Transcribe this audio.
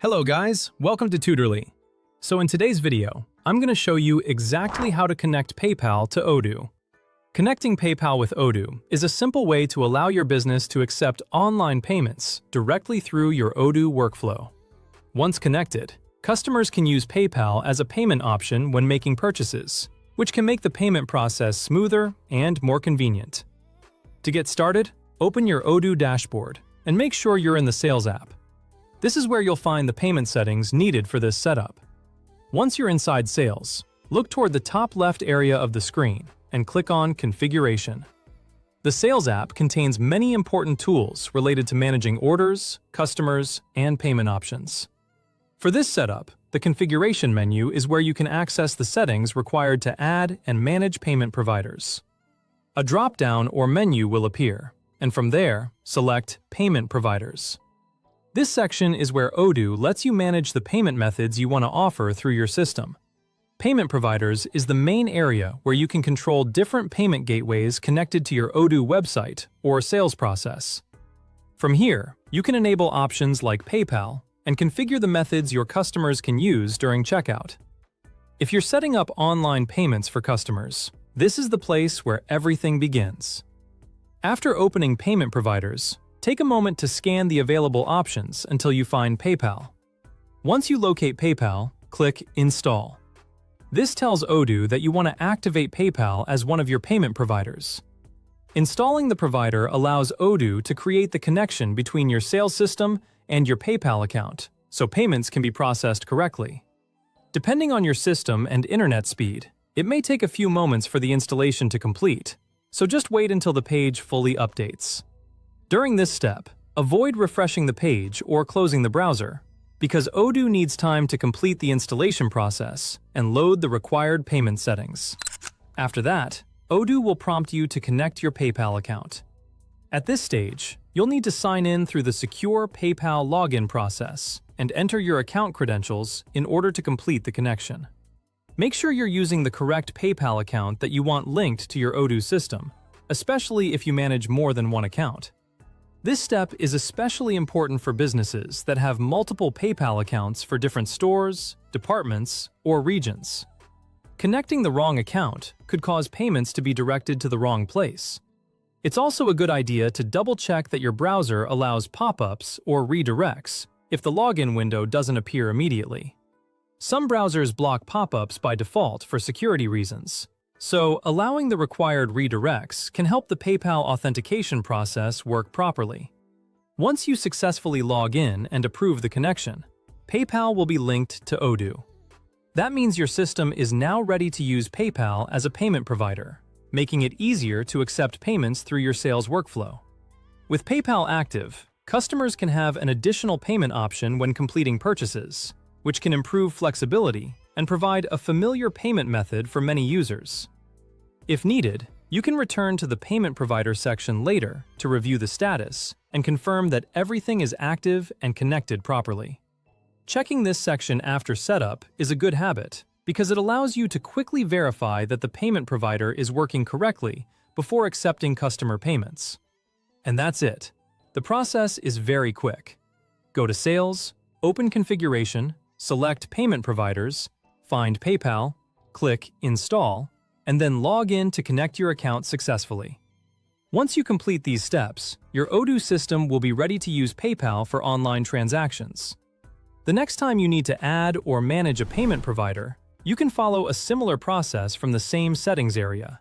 Hello guys, welcome to Tutorly. So in today's video, I'm going to show you exactly how to connect PayPal to Odoo. Connecting PayPal with Odoo is a simple way to allow your business to accept online payments directly through your Odoo workflow. Once connected, customers can use PayPal as a payment option when making purchases, which can make the payment process smoother and more convenient. To get started, open your Odoo dashboard and make sure you're in the Sales app. This is where you'll find the payment settings needed for this setup. Once you're inside Sales, look toward the top left area of the screen and click on Configuration. The Sales app contains many important tools related to managing orders, customers, and payment options. For this setup, the Configuration menu is where you can access the settings required to add and manage payment providers. A drop-down or menu will appear, and from there, select Payment Providers. This section is where Odoo lets you manage the payment methods you want to offer through your system. Payment Providers is the main area where you can control different payment gateways connected to your Odoo website or sales process. From here, you can enable options like PayPal and configure the methods your customers can use during checkout. If you're setting up online payments for customers, this is the place where everything begins. After opening Payment Providers, take a moment to scan the available options until you find PayPal. Once you locate PayPal, click Install. This tells Odoo that you want to activate PayPal as one of your payment providers. Installing the provider allows Odoo to create the connection between your sales system and your PayPal account, so payments can be processed correctly. Depending on your system and internet speed, it may take a few moments for the installation to complete, so just wait until the page fully updates. During this step, avoid refreshing the page or closing the browser, because Odoo needs time to complete the installation process and load the required payment settings. After that, Odoo will prompt you to connect your PayPal account. At this stage, you'll need to sign in through the secure PayPal login process and enter your account credentials in order to complete the connection. Make sure you're using the correct PayPal account that you want linked to your Odoo system, especially if you manage more than one account. This step is especially important for businesses that have multiple PayPal accounts for different stores, departments, or regions. Connecting the wrong account could cause payments to be directed to the wrong place. It's also a good idea to double-check that your browser allows pop-ups or redirects if the login window doesn't appear immediately. Some browsers block pop-ups by default for security reasons, so allowing the required redirects can help the PayPal authentication process work properly. Once you successfully log in and approve the connection, PayPal will be linked to Odoo. That means your system is now ready to use PayPal as a payment provider, making it easier to accept payments through your sales workflow. With PayPal active, customers can have an additional payment option when completing purchases, which can improve flexibility and provide a familiar payment method for many users. If needed, you can return to the Payment Provider section later to review the status and confirm that everything is active and connected properly. Checking this section after setup is a good habit because it allows you to quickly verify that the payment provider is working correctly before accepting customer payments. And that's it. The process is very quick. Go to Sales, open Configuration, select Payment Providers, find PayPal, click Install, and then log in to connect your account successfully. Once you complete these steps, your Odoo system will be ready to use PayPal for online transactions. The next time you need to add or manage a payment provider, you can follow a similar process from the same settings area.